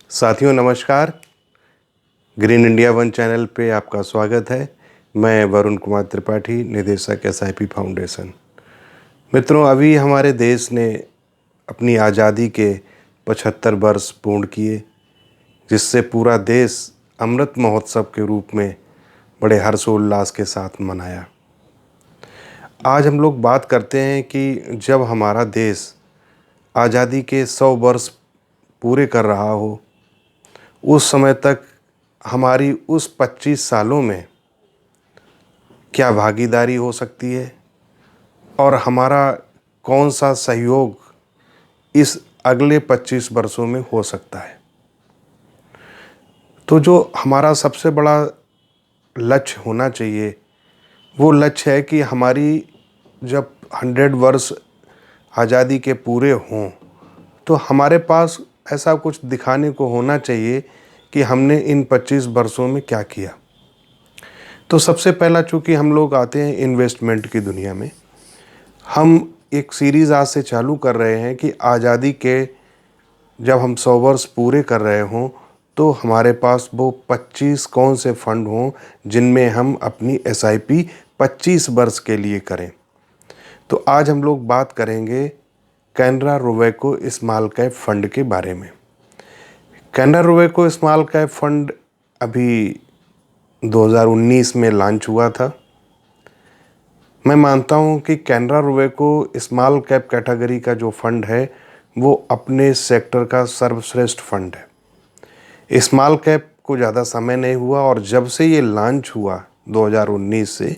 साथियों नमस्कार। Green India one channel पे आपका स्वागत है। मैं वरुण कुमार त्रिपाठी, निदेशक एसआईपी फाउंडेशन। मित्रों, अभी हमारे देश ने अपनी आज़ादी के 75 वर्ष पूर्ण किए, जिससे पूरा देश अमृत महोत्सव के रूप में बड़े हर्षोल्लास के साथ मनाया। आज हम लोग बात करते हैं कि जब हमारा देश आज़ादी के 100 वर्ष पूरे कर रहा हो, उस समय तक हमारी उस 25 सालों में क्या भागीदारी हो सकती है और हमारा कौन सा सहयोग इस अगले 25 वर्षों में हो सकता है। तो जो हमारा सबसे बड़ा लक्ष्य होना चाहिए, वो लक्ष्य है कि हमारी जब 100 वर्ष आज़ादी के पूरे हों, तो हमारे पास ऐसा कुछ दिखाने को होना चाहिए कि हमने इन 25 वर्षों में क्या किया। तो सबसे पहला, चूँकि हम लोग आते हैं इन्वेस्टमेंट की दुनिया में, हम एक सीरीज़ आज से चालू कर रहे हैं कि आज़ादी के जब हम 100 वर्ष पूरे कर रहे हों, तो हमारे पास वो 25 कौन से फंड हों जिनमें हम अपनी एसआईपी 25 वर्ष के लिए करें। तो आज हम लोग बात करेंगे Canara Robeco small cap fund के बारे में। Canara Robeco small cap fund अभी 2019 में लॉन्च हुआ था। मैं मानता हूं कि Canara Robeco small cap category का जो फंड है, वो अपने सेक्टर का सर्वश्रेष्ठ फंड है। स्मॉल कैप को ज़्यादा समय नहीं हुआ और जब से ये लॉन्च हुआ 2019 से,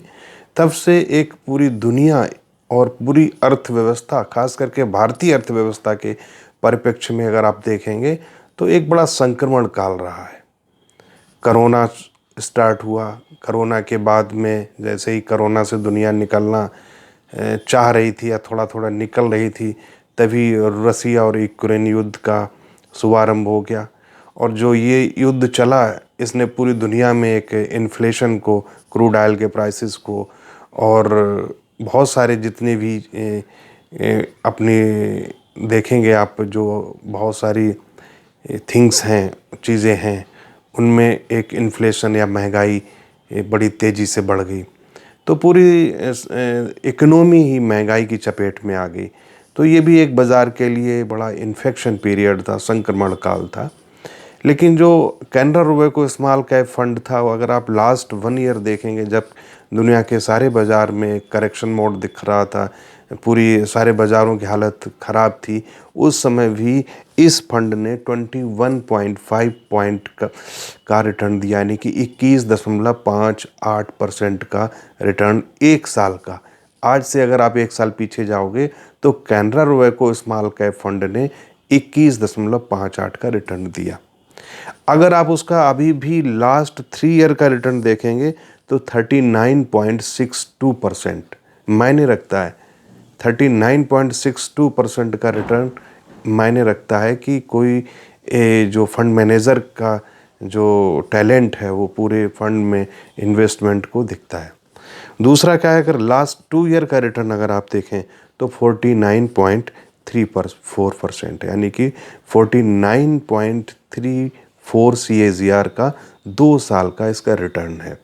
तब से एक पूरी दुनिया और पूरी अर्थव्यवस्था, खास करके भारतीय अर्थव्यवस्था के परिप्रेक्ष्य में अगर आप देखेंगे, तो एक बड़ा संक्रमण काल रहा है। कोरोना स्टार्ट हुआ, कोरोना के बाद में जैसे ही कोरोना से दुनिया निकलना चाह रही थी या थोड़ा थोड़ा निकल रही थी, तभी रसिया और यूक्रेन युद्ध का शुभारंभ हो गया। और जो ये युद्ध चला, इसने पूरी दुनिया में एक इन्फ्लेशन को, क्रूड ऑयल के प्राइसेस को और बहुत सारे जितने भी अपनी देखेंगे आप, जो बहुत सारी थिंग्स हैं, चीज़ें हैं, उनमें एक इन्फ्लेशन या महंगाई बड़ी तेज़ी से बढ़ गई। तो पूरी इकोनॉमी ही महंगाई की चपेट में आ गई। तो ये भी एक बाज़ार के लिए बड़ा इन्फेक्शन पीरियड था, संक्रमण काल था। लेकिन जो Canara Robeco small cap fund था, वो अगर आप लास्ट 1 ईयर देखेंगे, जब दुनिया के सारे बाज़ार में करेक्शन मोड दिख रहा था, पूरी सारे बाज़ारों की हालत ख़राब थी, उस समय भी इस फंड ने 21.5 पॉइंट का रिटर्न दिया, यानी कि 21.58% का रिटर्न एक साल का। आज से अगर आप एक साल पीछे जाओगे, तो Canara Robeco small cap fund ने 21.58 का रिटर्न दिया। अगर आप उसका अभी भी लास्ट 3 ईयर का रिटर्न देखेंगे, तो 39.62% मायने रखता है। 39.62% का रिटर्न मायने रखता है कि कोई जो फंड मैनेजर का जो टैलेंट है, वो पूरे फंड में इन्वेस्टमेंट को दिखता है। दूसरा क्या है, अगर लास्ट 2 ईयर का रिटर्न अगर आप देखें, तो 49.34%, यानी कि 49.34 CAGR का 2 साल का इसका रिटर्न है।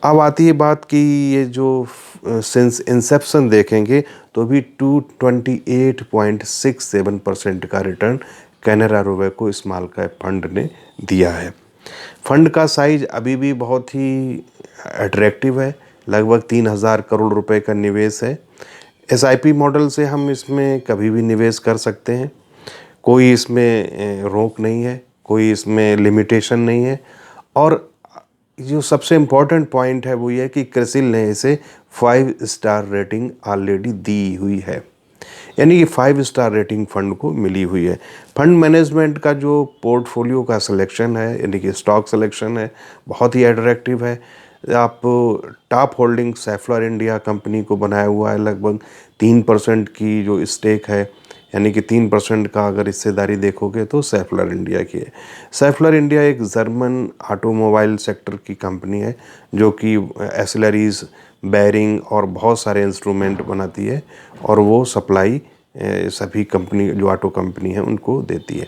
अब आती है बात कि ये जो सिंस इंसेप्शन देखेंगे, तो भी 228.67% का return Canara Robeco small cap fund ने दिया है। फंड का साइज अभी भी बहुत ही अट्रैक्टिव है, लगभग 3000 करोड़ रुपए का निवेश है। एसआईपी मॉडल से हम इसमें कभी भी निवेश कर सकते हैं, कोई इसमें रोक नहीं है, कोई इसमें लिमिटेशन नहीं है। और जो सबसे इम्पॉर्टेंट पॉइंट है वो ये है कि क्रिसिल ने इसे 5 स्टार रेटिंग ऑलरेडी दी हुई है, यानी कि 5 स्टार रेटिंग फंड को मिली हुई है। फंड मैनेजमेंट का जो पोर्टफोलियो का सिलेक्शन है, यानी कि स्टॉक सिलेक्शन है, बहुत ही अट्रैक्टिव है। आप टॉप होल्डिंग सेफ्लर इंडिया कंपनी को बनाया हुआ है, लगभग 3% की जो स्टेक है, यानी कि 3% का अगर हिस्सेदारी देखोगे तो सेफ्लर इंडिया की है। सेफ्लर इंडिया एक जर्मन ऑटोमोबाइल सेक्टर की कंपनी है, जो कि एसिलरीज, बैरिंग और बहुत सारे इंस्ट्रूमेंट बनाती है, और वो सप्लाई सभी कंपनी जो ऑटो कंपनी है उनको देती है।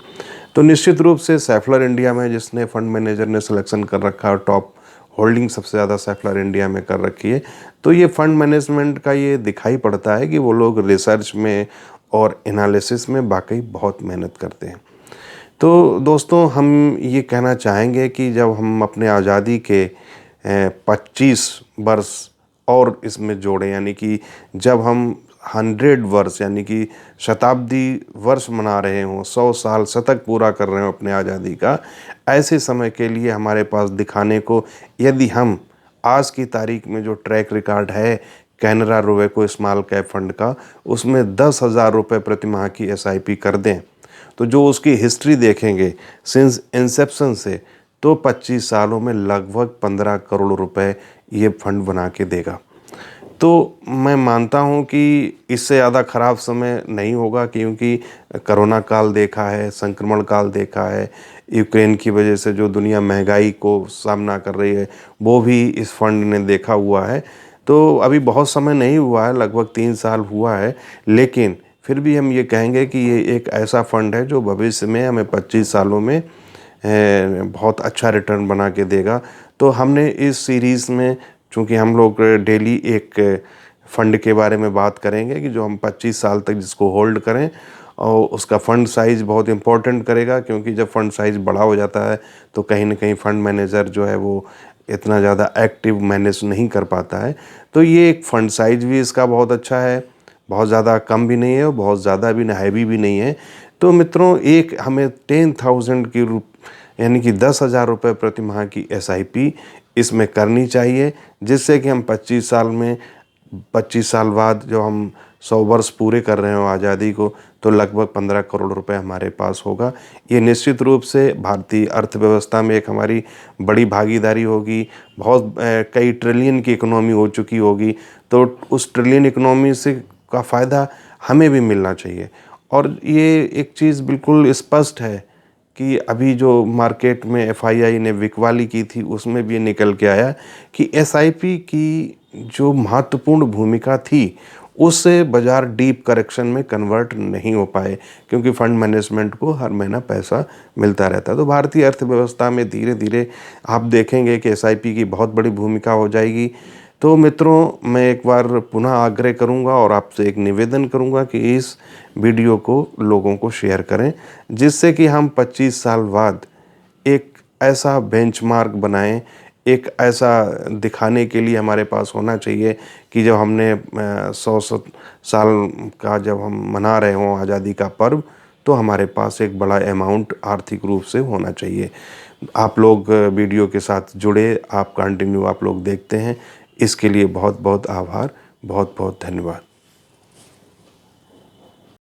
तो निश्चित रूप से सेफलर इंडिया में जिसने फंड मैनेजर ने सिलेक्शन कर रखा है, टॉप होल्डिंग सबसे ज़्यादा सेफलर इंडिया में कर रखी है, तो ये फंड मैनेजमेंट का ये दिखाई पड़ता है कि वो लोग रिसर्च में और एनालिसिस में वाकई बहुत मेहनत करते हैं। तो दोस्तों, हम ये कहना चाहेंगे कि जब हम अपने आज़ादी के 25 वर्ष और इसमें जोड़ें, यानी कि जब हम 100 वर्ष यानी कि शताब्दी वर्ष मना रहे हों, 100 साल शतक पूरा कर रहे हों अपने आज़ादी का, ऐसे समय के लिए हमारे पास दिखाने को, यदि हम आज की तारीख में जो ट्रैक रिकॉर्ड है Canara Robeco small cap fund का, उसमें 10,000 रुपये प्रति माह की एसआईपी कर दें, तो जो उसकी हिस्ट्री देखेंगे सिंस इंसेप्शन से, तो 25 सालों में लगभग 15 करोड़ रुपए ये फंड बना के देगा। तो मैं मानता हूँ कि इससे ज़्यादा ख़राब समय नहीं होगा, क्योंकि कोरोना काल देखा है, संक्रमण काल देखा है, यूक्रेन की वजह से जो दुनिया महंगाई को सामना कर रही है वो भी इस फंड ने देखा हुआ है। तो अभी बहुत समय नहीं हुआ है, लगभग 3 साल हुआ है, लेकिन फिर भी हम ये कहेंगे कि ये एक ऐसा फंड है जो भविष्य में हमें 25 सालों में बहुत अच्छा रिटर्न बना के देगा। तो हमने इस सीरीज़ में, चूँकि हम लोग डेली एक फ़ंड के बारे में बात करेंगे कि जो हम 25 साल तक जिसको होल्ड करें, और उसका फ़ंड साइज़ बहुत इम्पोर्टेंट करेगा, क्योंकि जब फ़ंड साइज़ बड़ा हो जाता है तो कहीं न कहीं फ़ंड मैनेजर जो है वो इतना ज़्यादा एक्टिव मैनेज नहीं कर पाता है। तो ये एक फ़ंड साइज़ भी इसका बहुत अच्छा है, बहुत ज़्यादा कम भी नहीं है और बहुत ज़्यादा भी हैवी भी नहीं है। तो मित्रों, एक हमें 10,000 की यानी कि 10,000 रुपये प्रति माह की एसआईपी इसमें करनी चाहिए, जिससे कि हम 25 साल में, 25 साल बाद जब हम 100 वर्ष पूरे कर रहे हो आज़ादी को, तो लगभग 15 करोड़ रुपए हमारे पास होगा। ये निश्चित रूप से भारतीय अर्थव्यवस्था में एक हमारी बड़ी भागीदारी होगी। बहुत कई ट्रिलियन की इकोनॉमी हो चुकी होगी, तो उस ट्रिलियन इकोनॉमी से का फ़ायदा हमें भी मिलना चाहिए। और ये एक चीज़ बिल्कुल स्पष्ट है कि अभी जो मार्केट में एफआईआई ने बिकवाली की थी, उसमें भी निकल के आया कि एसआईपी की जो महत्वपूर्ण भूमिका थी, उससे बाज़ार डीप करेक्शन में कन्वर्ट नहीं हो पाए, क्योंकि फ़ंड मैनेजमेंट को हर महीना पैसा मिलता रहता है। तो भारतीय अर्थव्यवस्था में धीरे धीरे आप देखेंगे कि एसआईपी की बहुत बड़ी भूमिका हो जाएगी। तो मित्रों, मैं एक बार पुनः आग्रह करूंगा और आपसे एक निवेदन करूंगा कि इस वीडियो को लोगों को शेयर करें, जिससे कि हम 25 साल बाद एक ऐसा बेंचमार्क बनाएं, एक ऐसा दिखाने के लिए हमारे पास होना चाहिए कि जब हमने 100 साल का जब हम मना रहे हों आज़ादी का पर्व, तो हमारे पास एक बड़ा अमाउंट आर्थिक रूप से होना चाहिए। आप लोग वीडियो के साथ जुड़े, आप कंटिन्यू आप लोग देखते हैं, इसके लिए बहुत बहुत आभार, बहुत बहुत धन्यवाद।